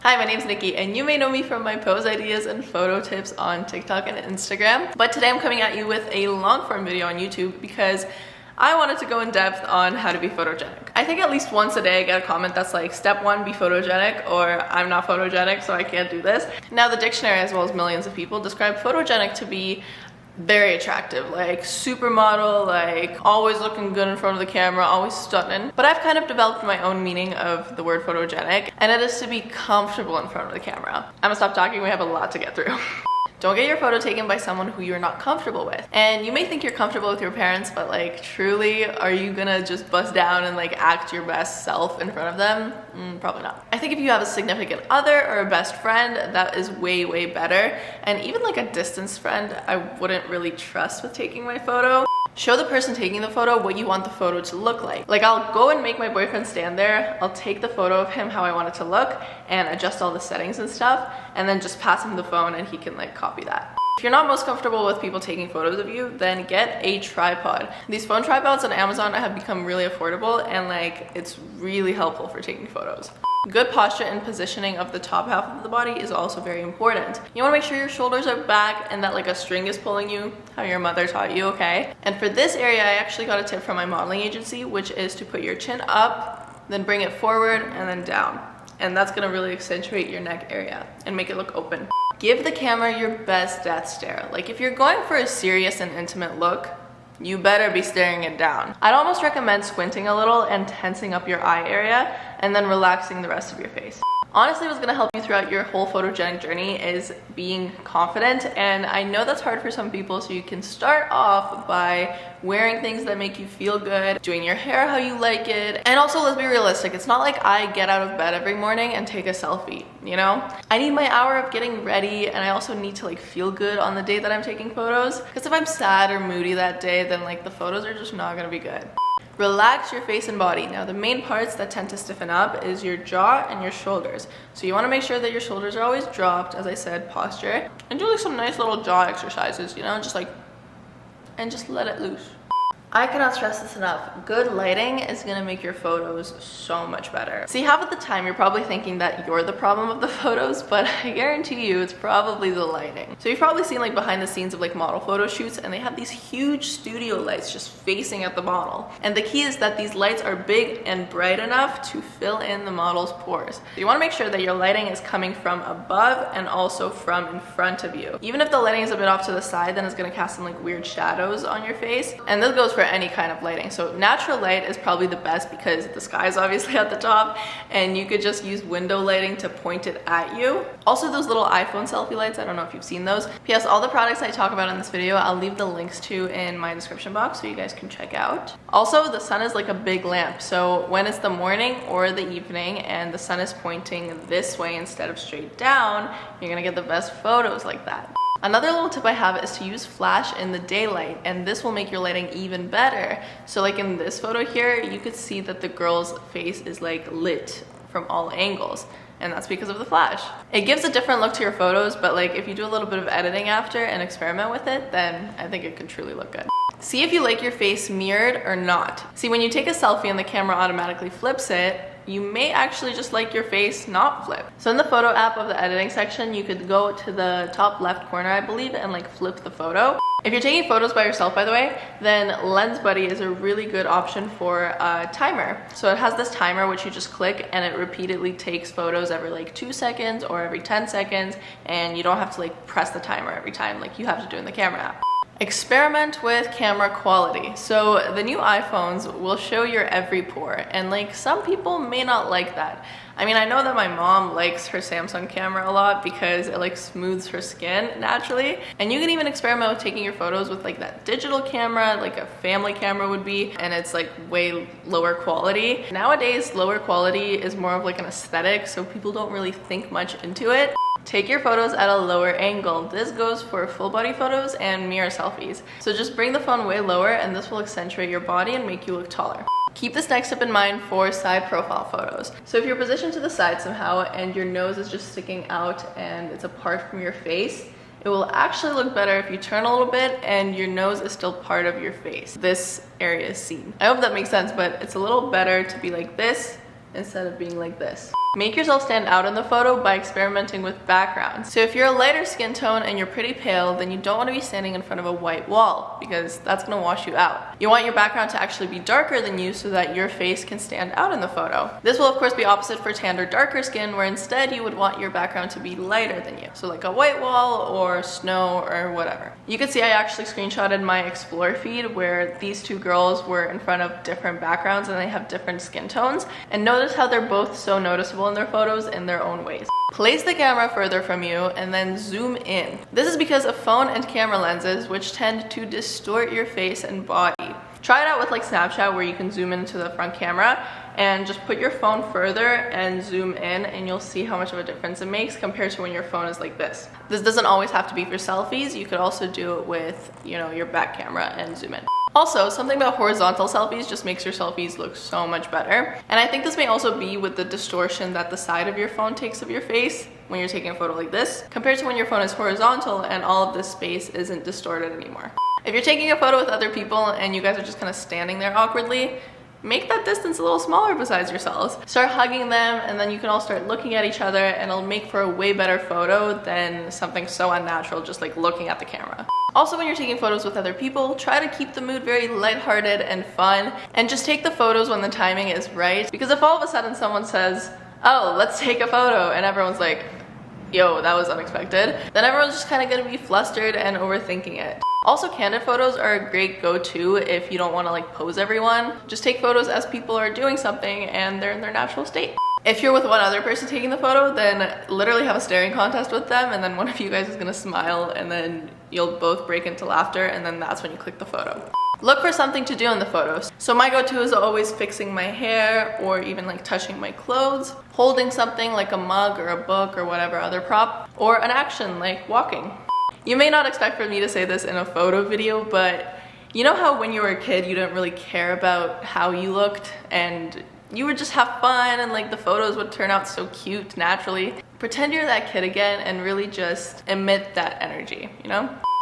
Hi, my name's Nikki, and you may know me from my pose ideas and photo tips on TikTok and Instagram. But today I'm coming at you with a long form video on YouTube because I wanted to go in depth on how to be photogenic. I think at least once a day I get a comment that's like, step 1, be photogenic, or I'm not photogenic, so I can't do this. Now the dictionary, as well as millions of people, describe photogenic to be very attractive, like supermodel, like always looking good in front of the camera, always stunning. But I've kind of developed my own meaning of the word photogenic, and it is to be comfortable in front of the camera. I'm gonna stop talking, we have a lot to get through. Don't get your photo taken by someone who you're not comfortable with. And you may think you're comfortable with your parents, but like truly, are you gonna just bust down and like act your best self in front of them? Probably not. I think if you have a significant other or a best friend, that is way, way better. And even like a distance friend, I wouldn't really trust with taking my photo. Show the person taking the photo what you want the photo to look like. Like I'll go and make my boyfriend stand there, I'll take the photo of him how I want it to look and adjust all the settings and stuff, and then just pass him the phone and he can like copy that. If you're not most comfortable with people taking photos of you, then get a tripod. These phone tripods on Amazon have become really affordable and like it's really helpful for taking photos. Good posture and positioning of the top half of the body is also very important. You want to make sure your shoulders are back and that like a string is pulling you, how your mother taught you, okay? And for this area, I actually got a tip from my modeling agency, which is to put your chin up, then bring it forward and then down. And that's gonna really accentuate your neck area and make it look open. Give the camera your best death stare. Like if you're going for a serious and intimate look, you better be staring it down. I'd almost recommend squinting a little and tensing up your eye area and then relaxing the rest of your face. Honestly, what's gonna help you throughout your whole photogenic journey is being confident, and I know that's hard for some people, so you can start off by wearing things that make you feel good, doing your hair how you like it, and also let's be realistic, it's not like I get out of bed every morning and take a selfie, you know? I need my hour of getting ready, and I also need to like feel good on the day that I'm taking photos, because if I'm sad or moody that day, then like the photos are just not gonna be good. Relax your face and body. Now the main parts that tend to stiffen up is your jaw and your shoulders. So you want to make sure that your shoulders are always dropped, as I said, posture, and do like some nice little jaw exercises, you know, just like, and just let it loose. I cannot stress this enough. Good lighting is gonna make your photos so much better. See, half of the time you're probably thinking that you're the problem of the photos, but I guarantee you it's probably the lighting. So you've probably seen like behind the scenes of like model photo shoots, and they have these huge studio lights just facing at the model. And the key is that these lights are big and bright enough to fill in the model's pores. So you wanna make sure that your lighting is coming from above and also from in front of you. Even if the lighting is a bit off to the side, then it's gonna cast some like weird shadows on your face. And this goes for any kind of lighting. So natural light is probably the best because the sky is obviously at the top and you could just use window lighting to point it at you. Also those little iPhone selfie lights, I don't know if you've seen those. P.S. all the products I talk about in this video, I'll leave the links to in my description box so you guys can check out. Also, the sun is like a big lamp. So when it's the morning or the evening and the sun is pointing this way instead of straight down, you're gonna get the best photos like that. Another little tip I have is to use flash in the daylight, and this will make your lighting even better. So like in this photo here, you could see that the girl's face is like lit from all angles, and that's because of the flash. It gives a different look to your photos, but like if you do a little bit of editing after and experiment with it, then I think it can truly look good. See if you like your face mirrored or not. See, when you take a selfie and the camera automatically flips it, you may actually just like your face not flip. So in the photo app of the editing section, you could go to the top left corner, I believe, and like flip the photo. If you're taking photos by yourself, by the way, then Lens Buddy is a really good option for a timer. So it has this timer which you just click and it repeatedly takes photos every like 2 seconds or every 10 seconds, and you don't have to like press the timer every time like you have to do in the camera app. Experiment with camera quality. So the new iPhones will show your every pore, and like some people may not like that. I mean, I know that my mom likes her Samsung camera a lot because it like smooths her skin naturally. And you can even experiment with taking your photos with like that digital camera, like a family camera would be, and it's like way lower quality. Nowadays, lower quality is more of like an aesthetic, so people don't really think much into it. Take your photos at a lower angle. This goes for full body photos and mirror selfies. So just bring the phone way lower and this will accentuate your body and make you look taller. Keep this next tip in mind for side profile photos. So if you're positioned to the side somehow and your nose is just sticking out and it's apart from your face, it will actually look better if you turn a little bit and your nose is still part of your face. This area is seen. I hope that makes sense, but it's a little better to be like this instead of being like this. Make yourself stand out in the photo by experimenting with backgrounds. So if you're a lighter skin tone and you're pretty pale, then you don't want to be standing in front of a white wall because that's going to wash you out. You want your background to actually be darker than you so that your face can stand out in the photo. This will of course be opposite for tanned or darker skin, where instead you would want your background to be lighter than you. So like a white wall or snow or whatever. You can see I actually screenshotted my Explore feed where these two girls were in front of different backgrounds and they have different skin tones. And notice how they're both so noticeable in their photos in their own ways. Place the camera further from you and then zoom in. This is because of phone and camera lenses, which tend to distort your face and body. Try it out with like Snapchat, where you can zoom into the front camera and just put your phone further and zoom in, and you'll see how much of a difference it makes compared to when your phone is like this. This doesn't always have to be for selfies. You could also do it with, your back camera and zoom in. Also, something about horizontal selfies just makes your selfies look so much better. And I think this may also be with the distortion that the side of your phone takes of your face when you're taking a photo like this, compared to when your phone is horizontal and all of this space isn't distorted anymore. If you're taking a photo with other people and you guys are just kind of standing there awkwardly, make that distance a little smaller besides yourselves. Start hugging them, and then you can all start looking at each other, and it'll make for a way better photo than something so unnatural just like looking at the camera. Also, when you're taking photos with other people, try to keep the mood very lighthearted and fun, and just take the photos when the timing is right. Because if all of a sudden someone says, "Oh, let's take a photo," and everyone's like, "Yo, that was unexpected," then everyone's just kind of gonna be flustered and overthinking it. Also, candid photos are a great go-to if you don't want to like pose everyone. Just take photos as people are doing something and they're in their natural state. If you're with one other person taking the photo, then literally have a staring contest with them, and then one of you guys is gonna smile, and then you'll both break into laughter, and then that's when you click the photo. Look for something to do in the photos. So my go-to is always fixing my hair, or even like touching my clothes, holding something like a mug or a book or whatever other prop, or an action like walking. You may not expect for me to say this in a photo video, but you know how when you were a kid you didn't really care about how you looked and you would just have fun, and like the photos would turn out so cute naturally? Pretend you're that kid again and really just emit that energy,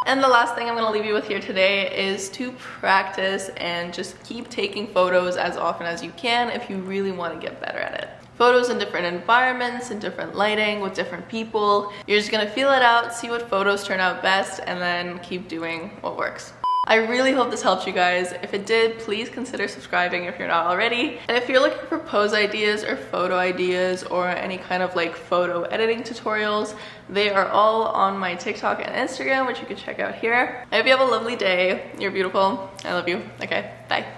And the last thing I'm gonna leave you with here today is to practice and just keep taking photos as often as you can if you really want to get better at it. Photos in different environments, in different lighting, with different people. You're just gonna feel it out, see what photos turn out best, and then keep doing what works. I really hope this helped you guys. If it did, please consider subscribing if you're not already. And if you're looking for pose ideas or photo ideas or any kind of like photo editing tutorials, they are all on my TikTok and Instagram, which you can check out here. I hope you have a lovely day. You're beautiful. I love you. Okay, bye.